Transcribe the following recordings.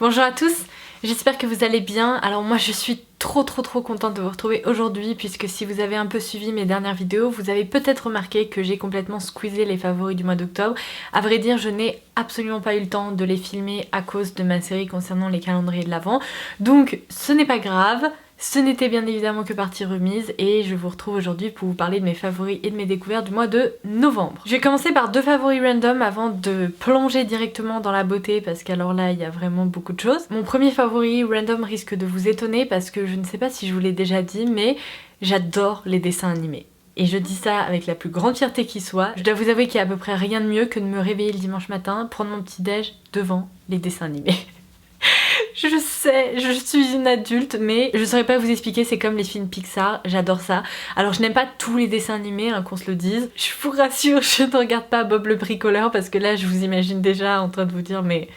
Bonjour à tous, j'espère que vous allez bien. Alors moi je suis trop contente de vous retrouver aujourd'hui puisque si vous avez un peu suivi mes dernières vidéos, vous avez peut-être remarqué que j'ai complètement squeezé les favoris du mois d'octobre. À vrai dire, je n'ai absolument pas eu le temps de les filmer à cause de ma série concernant les calendriers de l'Avent. Donc ce n'est pas grave. Ce n'était bien évidemment que partie remise et je vous retrouve aujourd'hui pour vous parler de mes favoris et de mes découvertes du mois de novembre. Je vais commencer par deux favoris random avant de plonger directement dans la beauté parce qu'alors là il y a vraiment beaucoup de choses. Mon premier favori random risque de vous étonner parce que je ne sais pas si je vous l'ai déjà dit mais j'adore les dessins animés. Et je dis ça avec la plus grande fierté qui soit. Je dois vous avouer qu'il y a à peu près rien de mieux que de me réveiller le dimanche matin, prendre mon petit déj devant les dessins animés. Je sais, je suis une adulte, mais je saurais pas vous expliquer, c'est comme les films Pixar, j'adore ça. Alors je n'aime pas tous les dessins animés, hein, qu'on se le dise. Je vous rassure, je ne regarde pas Bob le bricoleur parce que là je vous imagine déjà en train de vous dire mais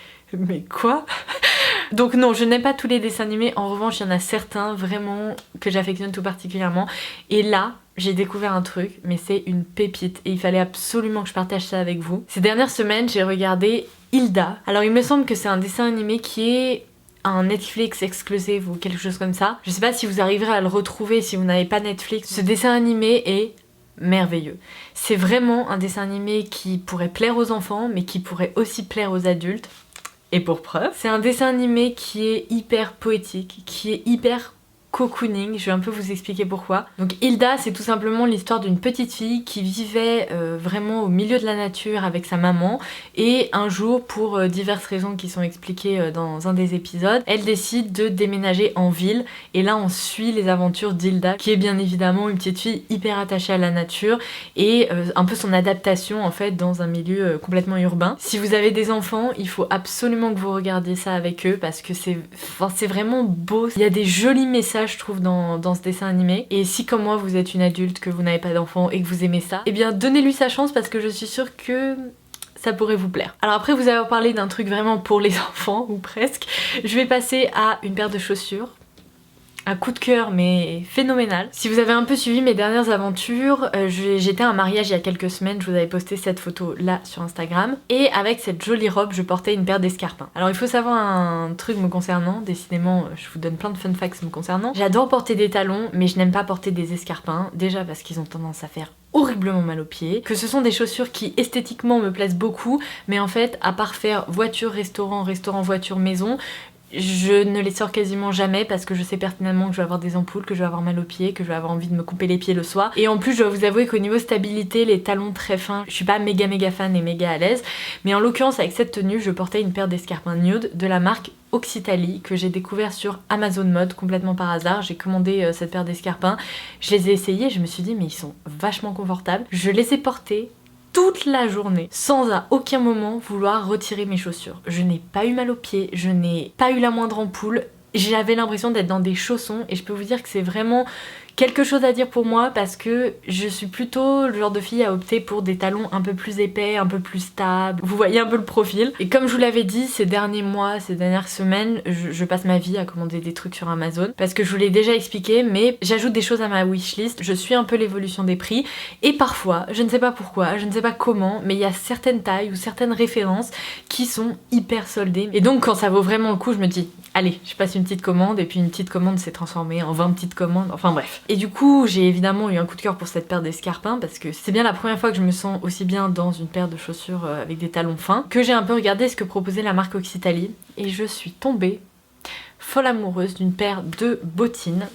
quoi? Donc non, je n'aime pas tous les dessins animés, en revanche il y en a certains vraiment que j'affectionne tout particulièrement. Et là, j'ai découvert un truc, mais c'est une pépite et il fallait absolument que je partage ça avec vous. Ces dernières semaines, j'ai regardé Hilda. Alors il me semble que c'est un dessin animé qui est un Netflix exclusive ou quelque chose comme ça. Je sais pas si vous arriverez à le retrouver si vous n'avez pas Netflix. Ce dessin animé est merveilleux. C'est vraiment un dessin animé qui pourrait plaire aux enfants, mais qui pourrait aussi plaire aux adultes. Et pour preuve, c'est un dessin animé qui est hyper poétique, qui est hyper cocooning, je vais un peu vous expliquer pourquoi. Donc Hilda, c'est tout simplement l'histoire d'une petite fille qui vivait vraiment au milieu de la nature avec sa maman et un jour, pour diverses raisons qui sont expliquées dans un des épisodes, elle décide de déménager en ville et là on suit les aventures d'Hilda qui est bien évidemment une petite fille hyper attachée à la nature et un peu son adaptation en fait dans un milieu complètement urbain. Si vous avez des enfants, il faut absolument que vous regardiez ça avec eux parce que c'est vraiment beau. Il y a des jolis messages je trouve dans ce dessin animé et si comme moi vous êtes une adulte, que vous n'avez pas d'enfant et que vous aimez ça, eh bien donnez-lui sa chance parce que je suis sûre que ça pourrait vous plaire. Alors après vous avez parlé d'un truc vraiment pour les enfants ou presque, je vais passer à une paire de chaussures. Un coup de cœur mais phénoménal. Si vous avez un peu suivi mes dernières aventures, j'étais à un mariage il y a quelques semaines, je vous avais posté cette photo là sur Instagram et avec cette jolie robe je portais une paire d'escarpins. Alors il faut savoir un truc me concernant, décidément je vous donne plein de fun facts me concernant. J'adore porter des talons mais je n'aime pas porter des escarpins, déjà parce qu'ils ont tendance à faire horriblement mal aux pieds, que ce sont des chaussures qui esthétiquement me plaisent beaucoup mais en fait à part faire voiture, restaurant, voiture, maison, je ne les sors quasiment jamais parce que je sais pertinemment que je vais avoir des ampoules, que je vais avoir mal aux pieds, que je vais avoir envie de me couper les pieds le soir. Et en plus je dois vous avouer qu'au niveau stabilité, les talons très fins, je suis pas méga fan et méga à l'aise. Mais en l'occurrence avec cette tenue, je portais une paire d'escarpins nude de la marque Occitalie que j'ai découvert sur Amazon Mode complètement par hasard. J'ai commandé cette paire d'escarpins, je les ai essayés, je me suis dit mais ils sont vachement confortables. Je les ai portés toute la journée sans à aucun moment vouloir retirer mes chaussures. Je n'ai pas eu mal aux pieds, je n'ai pas eu la moindre ampoule, j'avais l'impression d'être dans des chaussons et je peux vous dire que c'est vraiment quelque chose à dire pour moi parce que je suis plutôt le genre de fille à opter pour des talons un peu plus épais, un peu plus stables. Vous voyez un peu le profil. Et comme je vous l'avais dit, ces derniers mois, ces dernières semaines, je passe ma vie à commander des trucs sur Amazon parce que je vous l'ai déjà expliqué, mais j'ajoute des choses à ma wishlist, je suis un peu l'évolution des prix et parfois, je ne sais pas pourquoi, je ne sais pas comment, mais il y a certaines tailles ou certaines références qui sont hyper soldées. Et donc quand ça vaut vraiment le coup, je me dis allez, je passe une petite commande et puis une petite commande s'est transformée en 20 petites commandes, enfin bref. Et du coup, j'ai évidemment eu un coup de cœur pour cette paire d'escarpins parce que c'est bien la première fois que je me sens aussi bien dans une paire de chaussures avec des talons fins, que j'ai un peu regardé ce que proposait la marque Occitalie et je suis tombée folle amoureuse d'une paire de bottines.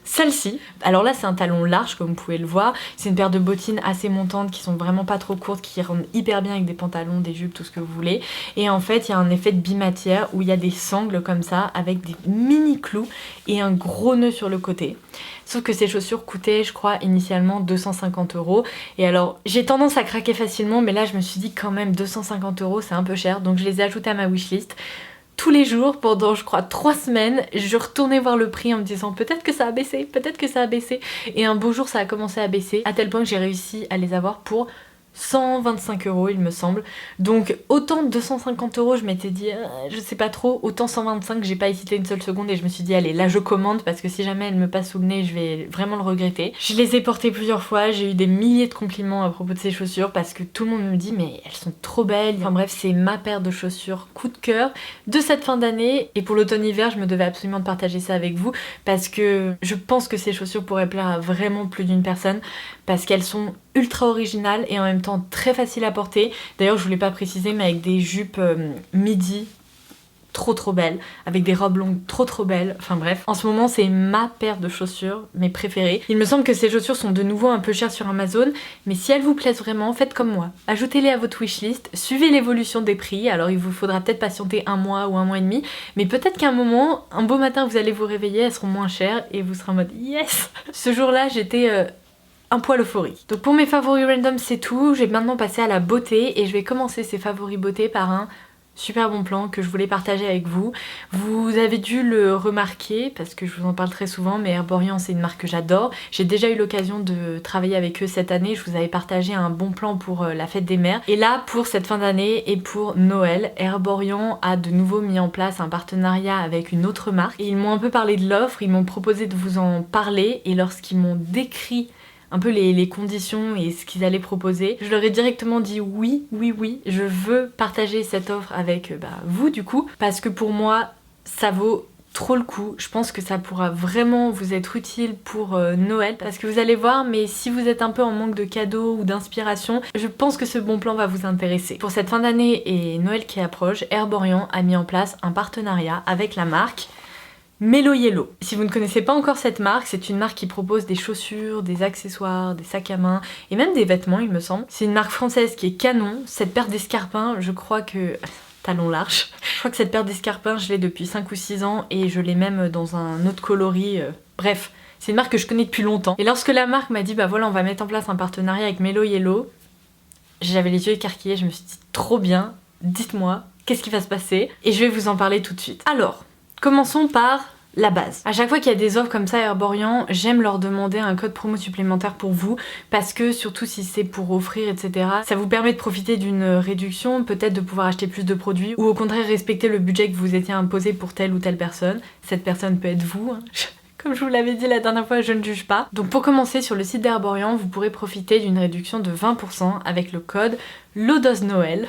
Celle-ci, alors là c'est un talon large comme vous pouvez le voir, c'est une paire de bottines assez montantes qui sont vraiment pas trop courtes, qui rendent hyper bien avec des pantalons, des jupes, tout ce que vous voulez. Et en fait il y a un effet de bimatière où il y a des sangles comme ça avec des mini clous et un gros nœud sur le côté. Sauf que ces chaussures coûtaient je crois initialement 250 € et alors j'ai tendance à craquer facilement mais là je me suis dit quand même 250 € c'est un peu cher donc je les ai ajoutées à ma wishlist. Tous les jours, pendant je crois 3 semaines, je retournais voir le prix en me disant peut-être que ça a baissé, peut-être que ça a baissé. Et un beau jour ça a commencé à baisser, à tel point que j'ai réussi à les avoir pour 125 € il me semble. Donc autant 250 € je m'étais dit je sais pas trop, autant 125 j'ai pas hésité une seule seconde et je me suis dit allez là je commande parce que si jamais elle me passe sous le nez je vais vraiment le regretter. Je les ai portées plusieurs fois, j'ai eu des milliers de compliments à propos de ces chaussures parce que tout le monde me dit mais elles sont trop belles. Enfin bref, c'est ma paire de chaussures coup de cœur de cette fin d'année et pour l'automne-hiver je me devais absolument de partager ça avec vous parce que je pense que ces chaussures pourraient plaire à vraiment plus d'une personne parce qu'elles sont ultra originales et en même temps très faciles à porter. D'ailleurs je voulais pas préciser mais avec des jupes midi trop belles, avec des robes longues trop belles, enfin bref. En ce moment c'est ma paire de chaussures, mes préférées. Il me semble que ces chaussures sont de nouveau un peu chères sur Amazon, mais si elles vous plaisent vraiment, faites comme moi. Ajoutez-les à votre wishlist, suivez l'évolution des prix, alors il vous faudra peut-être patienter un mois ou un mois et demi, mais peut-être qu'à un moment, un beau matin vous allez vous réveiller, elles seront moins chères et vous serez en mode yes. Ce jour-là j'étais un poil euphorique. Donc pour mes favoris random c'est tout, j'ai maintenant passé à la beauté et je vais commencer ces favoris beauté par un super bon plan que je voulais partager avec vous. Vous avez dû le remarquer parce que je vous en parle très souvent, mais Herborian c'est une marque que j'adore. J'ai déjà eu l'occasion de travailler avec eux cette année, je vous avais partagé un bon plan pour la fête des mères. Et là pour cette fin d'année et pour Noël, Herborian a de nouveau mis en place un partenariat avec une autre marque. Et ils m'ont un peu parlé de l'offre, ils m'ont proposé de vous en parler et lorsqu'ils m'ont décrit un peu les conditions et ce qu'ils allaient proposer, je leur ai directement dit oui, je veux partager cette offre avec vous du coup, parce que pour moi ça vaut trop le coup. Je pense que ça pourra vraiment vous être utile pour Noël parce que vous allez voir, mais si vous êtes un peu en manque de cadeaux ou d'inspiration, je pense que ce bon plan va vous intéresser. Pour cette fin d'année et Noël qui approche, Herborian a mis en place un partenariat avec la marque Mellow Yellow. Si vous ne connaissez pas encore cette marque, c'est une marque qui propose des chaussures, des accessoires, des sacs à main et même des vêtements il me semble. C'est une marque française qui est canon. Cette paire d'escarpins, je crois que... talon large. Je crois que cette paire d'escarpins, je l'ai depuis 5 ou 6 ans et je l'ai même dans un autre coloris. Bref, c'est une marque que je connais depuis longtemps. Et lorsque la marque m'a dit bah voilà on va mettre en place un partenariat avec Mellow Yellow, j'avais les yeux écarquillés, je me suis dit trop bien, dites-moi, qu'est-ce qui va se passer? Et je vais vous en parler tout de suite. Alors, commençons par la base. À chaque fois qu'il y a des offres comme ça à Herborian, j'aime leur demander un code promo supplémentaire pour vous parce que surtout si c'est pour offrir etc, ça vous permet de profiter d'une réduction, peut-être de pouvoir acheter plus de produits ou au contraire respecter le budget que vous étiez imposé pour telle ou telle personne. Cette personne peut être vous, hein. Comme je vous l'avais dit la dernière fois, je ne juge pas. Donc pour commencer, sur le site d'Herborian, vous pourrez profiter d'une réduction de 20% avec le code LODOSNOEL.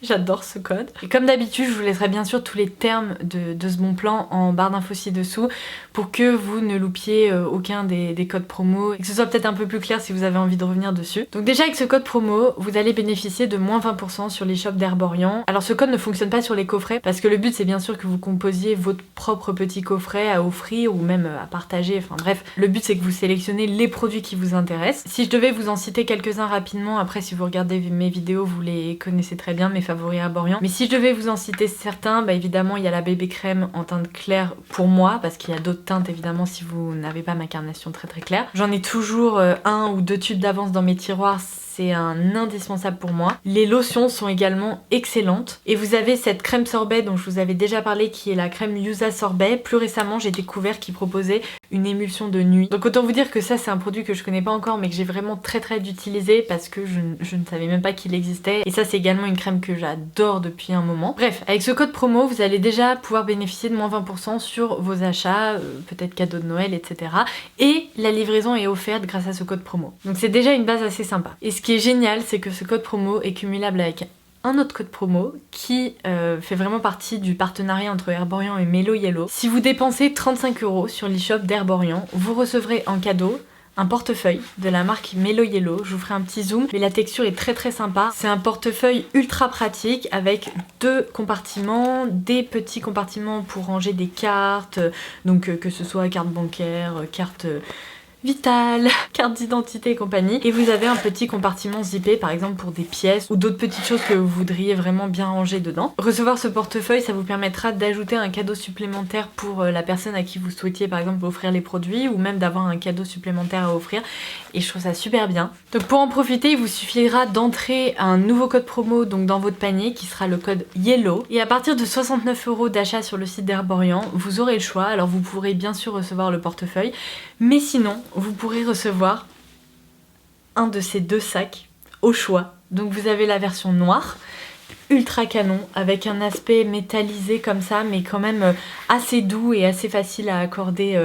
J'adore ce code. Et comme d'habitude, je vous laisserai bien sûr tous les termes de ce bon plan en barre d'infos ci-dessous pour que vous ne loupiez aucun des codes promo et que ce soit peut-être un peu plus clair si vous avez envie de revenir dessus. Donc déjà avec ce code promo, vous allez bénéficier de moins 20% sur les shops d'Herborian. Alors ce code ne fonctionne pas sur les coffrets parce que le but c'est bien sûr que vous composiez votre propre petit coffret à offrir ou même à partager. Enfin bref, le but c'est que vous sélectionnez les produits qui vous intéressent. Si je devais vous en citer quelques-uns rapidement, après si vous regardez mes vidéos, vous les connaissez très bien, mes favoris Herborian. Mais si je devais vous en citer certains, bah évidemment il y a la bébé crème en teinte claire pour moi, parce qu'il y a d'autres teintes évidemment si vous n'avez pas ma carnation très claire. J'en ai toujours un ou deux tubes d'avance dans mes tiroirs, c'est un indispensable pour moi. Les lotions sont également excellentes. Et vous avez cette crème sorbet dont je vous avais déjà parlé qui est la crème Yuza sorbet. Plus récemment j'ai découvert qu'il proposait une émulsion de nuit. Donc autant vous dire que ça c'est un produit que je connais pas encore mais que j'ai vraiment très d'utiliser parce que je ne savais même pas qu'il existait. Et ça c'est également une crème que j'adore depuis un moment. Bref, avec ce code promo vous allez déjà pouvoir bénéficier de moins 20% sur vos achats, peut-être cadeaux de Noël etc. Et la livraison est offerte grâce à ce code promo. Donc c'est déjà une base assez sympa. Et ce qui est génial c'est que ce code promo est cumulable avec un autre code promo qui fait vraiment partie du partenariat entre Herborian et Mellow Yellow. Si vous dépensez 35 € sur l'e-shop d'Herborian, vous recevrez en cadeau un portefeuille de la marque Mellow Yellow. Je vous ferai un petit zoom, mais la texture est très sympa. C'est un portefeuille ultra pratique avec deux compartiments, des petits compartiments pour ranger des cartes, donc que ce soit carte bancaire, carte vitale, carte d'identité et compagnie. Et vous avez un petit compartiment zippé par exemple pour des pièces ou d'autres petites choses que vous voudriez vraiment bien ranger dedans. Recevoir ce portefeuille, ça vous permettra d'ajouter un cadeau supplémentaire pour la personne à qui vous souhaitiez par exemple offrir les produits ou même d'avoir un cadeau supplémentaire à offrir. Et je trouve ça super bien. Donc pour en profiter, il vous suffira d'entrer un nouveau code promo donc dans votre panier qui sera le code YELLOW. Et à partir de 69 € d'achat sur le site d'Herborian, vous aurez le choix. Alors vous pourrez bien sûr recevoir le portefeuille, mais sinon vous pourrez recevoir un de ces deux sacs au choix Donc vous avez la version noire, ultra canon, avec un aspect métallisé comme ça, mais quand même assez doux et assez facile à accorder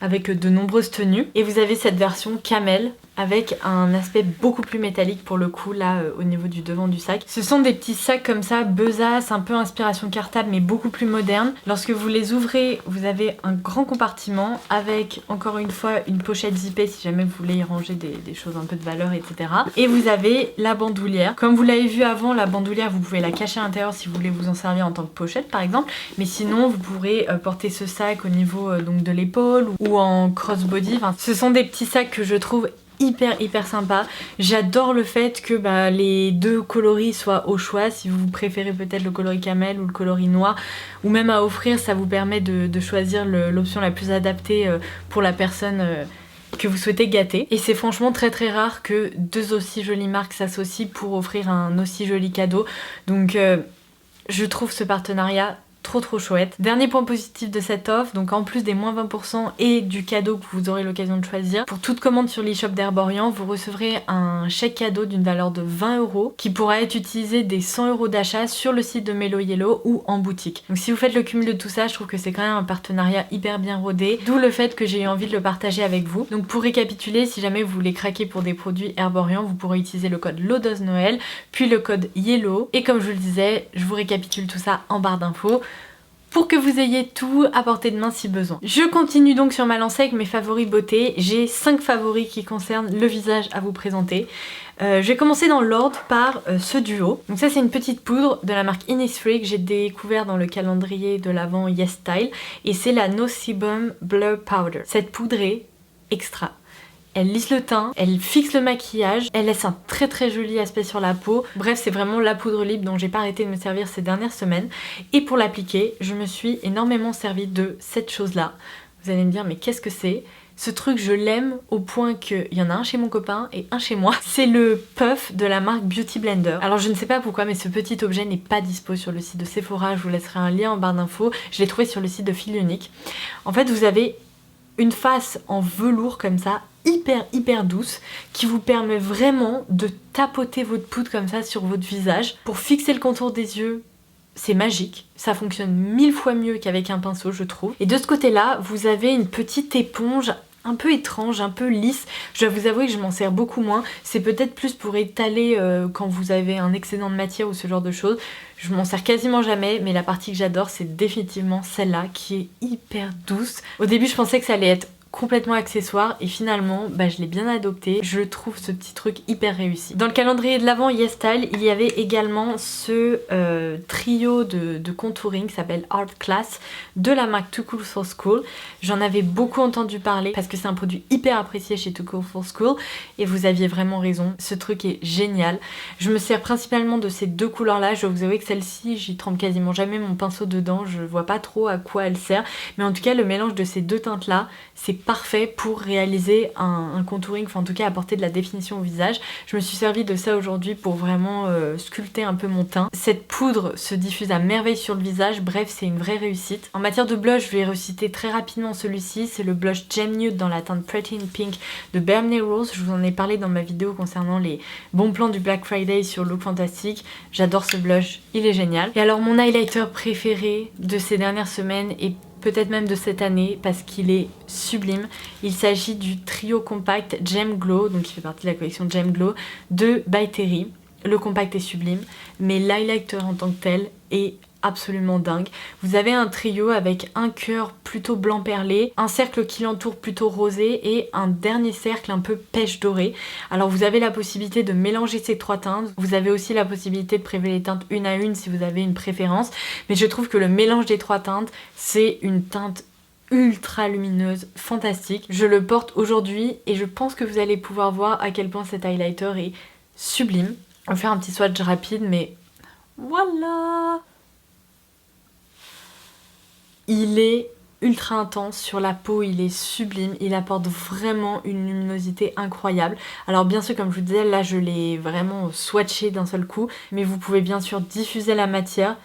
avec de nombreuses tenues. Et vous avez cette version camel, avec un aspect beaucoup plus métallique pour le coup là au niveau du devant du sac. Ce sont des petits sacs comme ça, besace, un peu inspiration cartable mais beaucoup plus moderne. Lorsque vous les ouvrez, vous avez un grand compartiment avec encore une fois une pochette zippée si jamais vous voulez y ranger des choses un peu de valeur, etc. Et vous avez la bandoulière. Comme vous l'avez vu avant, la bandoulière vous pouvez la cacher à l'intérieur si vous voulez vous en servir en tant que pochette par exemple, mais sinon vous pourrez porter ce sac au niveau donc de l'épaule ou en crossbody. Enfin, ce sont des petits sacs que je trouve hyper sympa. J'adore le fait que les deux coloris soient au choix. Si vous préférez peut-être le coloris camel ou le coloris noir, ou même à offrir, ça vous permet de choisir l'option la plus adaptée pour la personne que vous souhaitez gâter. Et c'est franchement très rare que deux aussi jolies marques s'associent pour offrir un aussi joli cadeau. Donc je trouve ce partenariat trop chouette. Dernier point positif de cette offre, donc en plus des moins 20% et du cadeau que vous aurez l'occasion de choisir, pour toute commande sur l'e-shop d'Herborian, vous recevrez un chèque cadeau d'une valeur de 20 € qui pourra être utilisé dès 100 € d'achat sur le site de Mellow Yellow ou en boutique. Donc si vous faites le cumul de tout ça, je trouve que c'est quand même un partenariat hyper bien rodé, d'où le fait que j'ai eu envie de le partager avec vous. Donc pour récapituler, si jamais vous voulez craquer pour des produits Herborian, vous pourrez utiliser le code LODOZNOEL, puis le code YELLOW, et comme je vous le disais, je vous récapitule tout ça en barre d'infos, pour que vous ayez tout à portée de main si besoin. Je continue donc sur ma lancée avec mes favoris beauté. J'ai 5 favoris qui concernent le visage à vous présenter. Je vais commencer dans l'ordre par ce duo. Donc ça c'est une petite poudre de la marque Innisfree que j'ai découvert dans le calendrier de l'Avent Yes Style. Et c'est la No Sebum Blur Powder. Cette poudre est extra. Elle lisse le teint, elle fixe le maquillage, elle laisse un très joli aspect sur la peau. Bref, c'est vraiment la poudre libre dont j'ai pas arrêté de me servir ces dernières semaines. Et pour l'appliquer, je me suis énormément servi de cette chose-là. Vous allez me dire, mais qu'est-ce que c'est ? Ce truc, je l'aime au point qu'il y en a un chez mon copain et un chez moi. C'est le puff de la marque Beauty Blender. Alors je ne sais pas pourquoi, mais ce petit objet n'est pas dispo sur le site de Sephora. Je vous laisserai un lien en barre d'infos. Je l'ai trouvé sur le site de Fil Unique. En fait, vous avez une face en velours comme ça, hyper douce, qui vous permet vraiment de tapoter votre poudre comme ça sur votre visage pour fixer le contour des yeux. C'est magique, ça fonctionne 1000 fois mieux qu'avec un pinceau je trouve. Et de ce côté là, vous avez une petite éponge un peu étrange, un peu lisse. Je dois vous avouer que je m'en sers beaucoup moins. C'est peut-être plus pour étaler quand vous avez un excédent de matière ou ce genre de choses. Je m'en sers quasiment jamais, mais la partie que j'adore c'est définitivement celle-là qui est hyper douce. Au début je pensais que ça allait être complètement accessoire et finalement je l'ai bien adopté. Je trouve ce petit truc hyper réussi. Dans le calendrier de l'Avent Yes Style, il y avait également ce trio de contouring qui s'appelle Art Class de la marque Too Cool for School. J'en avais beaucoup entendu parler parce que c'est un produit hyper apprécié chez Too Cool for School et vous aviez vraiment raison, ce truc est génial. Je me sers principalement de ces deux couleurs là. Je dois vous avouer que celle-ci, j'y trempe quasiment jamais mon pinceau dedans, je vois pas trop à quoi elle sert, mais en tout cas le mélange de ces deux teintes là, c'est parfait pour réaliser un contouring, enfin en tout cas apporter de la définition au visage. Je me suis servi de ça aujourd'hui pour vraiment sculpter un peu mon teint. Cette poudre se diffuse à merveille sur le visage, bref c'est une vraie réussite. En matière de blush, je vais reciter très rapidement celui-ci, c'est le blush Gem Nude dans la teinte Pretty in Pink de Bare Rose. Je vous en ai parlé dans ma vidéo concernant les bons plans du Black Friday sur Look Fantastic. J'adore ce blush, il est génial. Et alors mon highlighter préféré de ces dernières semaines et peut-être même de cette année parce qu'il est sublime. Il s'agit du trio compact Gem Glow, donc qui fait partie de la collection Gem Glow de By Terry. Le compact est sublime, mais l'highlighter en tant que tel est absolument dingue. Vous avez un trio avec un cœur plutôt blanc perlé, un cercle qui l'entoure plutôt rosé et un dernier cercle un peu pêche dorée. Alors vous avez la possibilité de mélanger ces trois teintes, vous avez aussi la possibilité de prélever les teintes une à une si vous avez une préférence, mais je trouve que le mélange des trois teintes, c'est une teinte ultra lumineuse, fantastique. Je le porte aujourd'hui et je pense que vous allez pouvoir voir à quel point cet highlighter est sublime. On va faire un petit swatch rapide, mais voilà! Il est ultra intense sur la peau, il est sublime, il apporte vraiment une luminosité incroyable. Alors bien sûr comme je vous disais, là je l'ai vraiment swatché d'un seul coup, mais vous pouvez bien sûr diffuser la matière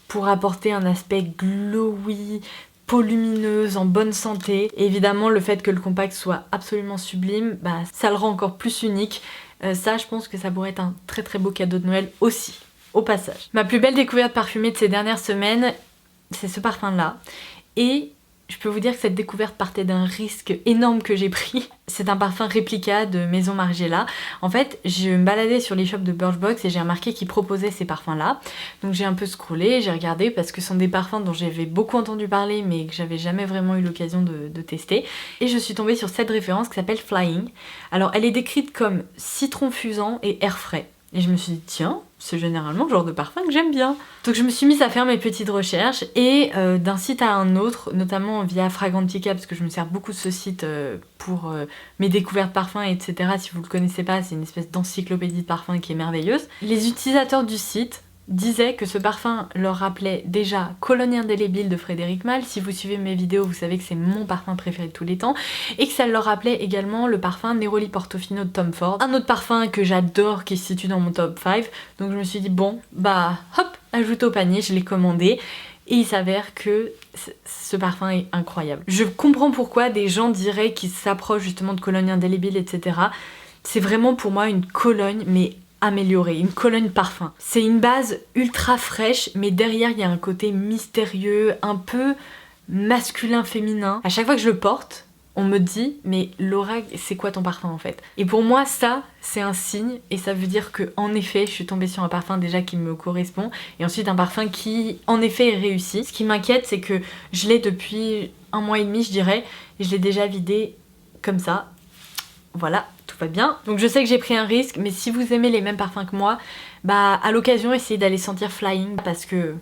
pour apporter un aspect glowy, peau lumineuse, en bonne santé. Et évidemment le fait que le compact soit absolument sublime, ça le rend encore plus unique. Ça je pense que ça pourrait être un très très beau cadeau de Noël aussi, au passage. Ma plus belle découverte parfumée de ces dernières semaines, c'est ce parfum là. Et je peux vous dire que cette découverte partait d'un risque énorme que j'ai pris. C'est un parfum réplica de Maison Margiela. En fait, je me baladais sur les shops de Birchbox et j'ai remarqué qu'ils proposaient ces parfums-là. Donc j'ai un peu scrollé, j'ai regardé parce que ce sont des parfums dont j'avais beaucoup entendu parler mais que j'avais jamais vraiment eu l'occasion de tester. Et je suis tombée sur cette référence qui s'appelle Flying. Alors elle est décrite comme citron fusant et air frais. Et je me suis dit, tiens, c'est généralement le genre de parfum que j'aime bien. Donc je me suis mise à faire mes petites recherches et d'un site à un autre, notamment via Fragrantica, parce que je me sers beaucoup de ce site pour mes découvertes parfums, etc. Si vous le connaissez pas, c'est une espèce d'encyclopédie de parfums qui est merveilleuse. Les utilisateurs du site disaient que ce parfum leur rappelait déjà Cologne indélébile de Frédéric Malle. Si vous suivez mes vidéos, vous savez que c'est mon parfum préféré de tous les temps. Et que ça leur rappelait également le parfum Neroli Portofino de Tom Ford. Un autre parfum que j'adore qui se situe dans mon top 5. Donc je me suis dit bon, bah hop, ajoute au panier, je l'ai commandé. Et il s'avère que ce parfum est incroyable. Je comprends pourquoi des gens diraient qu'ils s'approchent justement de Cologne indélébile, etc. C'est vraiment pour moi une Cologne, mais améliorée, une Cologne parfum. C'est une base ultra fraîche, mais derrière il y a un côté mystérieux, un peu masculin-féminin. À chaque fois que je le porte, on me dit mais Laura, c'est quoi ton parfum en fait? Et pour moi ça, c'est un signe et ça veut dire que en effet je suis tombée sur un parfum déjà qui me correspond et ensuite un parfum qui en effet est réussi. Ce qui m'inquiète c'est que je l'ai depuis 1 mois et demi je dirais et je l'ai déjà vidé comme ça. Voilà, tout va bien. Donc je sais que j'ai pris un risque, mais si vous aimez les mêmes parfums que moi, bah à l'occasion essayez d'aller sentir Flying parce que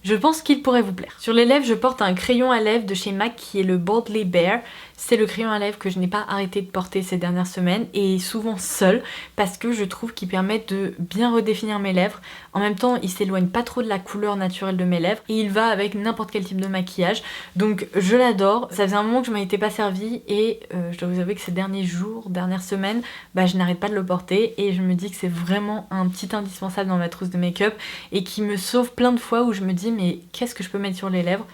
je pense qu'il pourrait vous plaire. Sur les lèvres, je porte un crayon à lèvres de chez MAC qui est le Boldly Bare. C'est le crayon à lèvres que je n'ai pas arrêté de porter ces dernières semaines et souvent seul parce que je trouve qu'il permet de bien redéfinir mes lèvres. En même temps, il s'éloigne pas trop de la couleur naturelle de mes lèvres et il va avec n'importe quel type de maquillage. Donc je l'adore. Ça faisait un moment que je m'en étais pas servie et je dois vous avouer que ces derniers jours, dernières semaines, bah, je n'arrête pas de le porter et je me dis que c'est vraiment un petit indispensable dans ma trousse de make-up et qui me sauve plein de fois où je me dis mais qu'est-ce que je peux mettre sur les lèvres?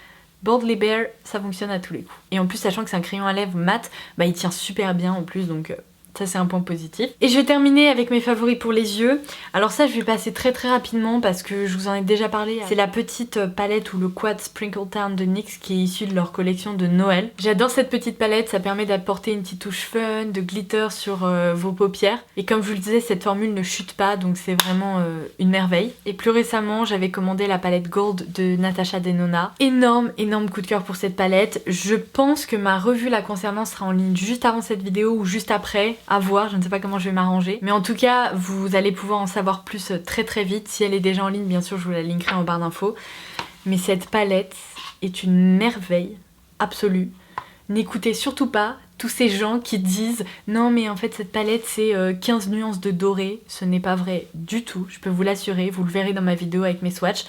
Boldly Bare, ça fonctionne à tous les coups. Et en plus, sachant que c'est un crayon à lèvres mat, bah il tient super bien en plus, donc ça c'est un point positif. Et je vais terminer avec mes favoris pour les yeux. Alors ça je vais passer très rapidement parce que je vous en ai déjà parlé. C'est la petite palette ou le quad Sprinkle Town de NYX qui est issue de leur collection de Noël. J'adore cette petite palette, ça permet d'apporter une petite touche fun, de glitter sur vos paupières. Et comme je vous le disais, cette formule ne chute pas, donc c'est vraiment une merveille. Et plus récemment, j'avais commandé la palette Gold de Natasha Denona. Énorme coup de cœur pour cette palette. Je pense que ma revue la concernant sera en ligne juste avant cette vidéo ou juste après. À voir, je ne sais pas comment je vais m'arranger. Mais en tout cas, vous allez pouvoir en savoir plus très vite. Si elle est déjà en ligne, bien sûr, je vous la linkerai en barre d'infos. Mais cette palette est une merveille absolue. N'écoutez surtout pas tous ces gens qui disent non mais en fait cette palette c'est 15 nuances de doré. Ce n'est pas vrai du tout, je peux vous l'assurer, vous le verrez dans ma vidéo avec mes swatchs.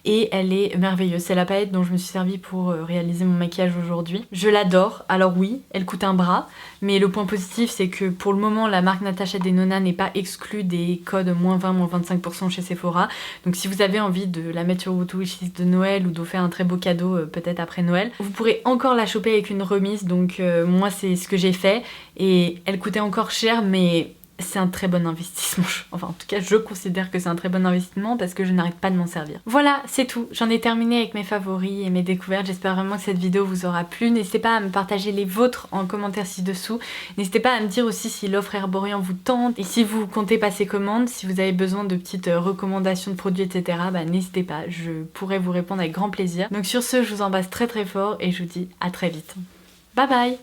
Et elle est merveilleuse, c'est la palette dont je me suis servie pour réaliser mon maquillage aujourd'hui. Je l'adore, alors oui, elle coûte un bras, mais le point positif c'est que pour le moment la marque Natasha Denona n'est pas exclue des codes -20, -25% chez Sephora. Donc si vous avez envie de la mettre sur votre wishlist de Noël ou d'offrir un très beau cadeau peut-être après Noël, vous pourrez encore la choper avec une remise, donc moi c'est ce que j'ai fait et elle coûtait encore cher mais c'est un très bon investissement. Enfin en tout cas je considère que c'est un très bon investissement parce que je n'arrête pas de m'en servir. Voilà, c'est tout. J'en ai terminé avec mes favoris et mes découvertes. J'espère vraiment que cette vidéo vous aura plu. N'hésitez pas à me partager les vôtres en commentaire ci-dessous. N'hésitez pas à me dire aussi si l'offre Herborian vous tente et si vous comptez passer commande, si vous avez besoin de petites recommandations de produits, etc. Bah n'hésitez pas, je pourrai vous répondre avec grand plaisir. Donc sur ce, je vous embrasse très fort et je vous dis à très vite. Bye bye!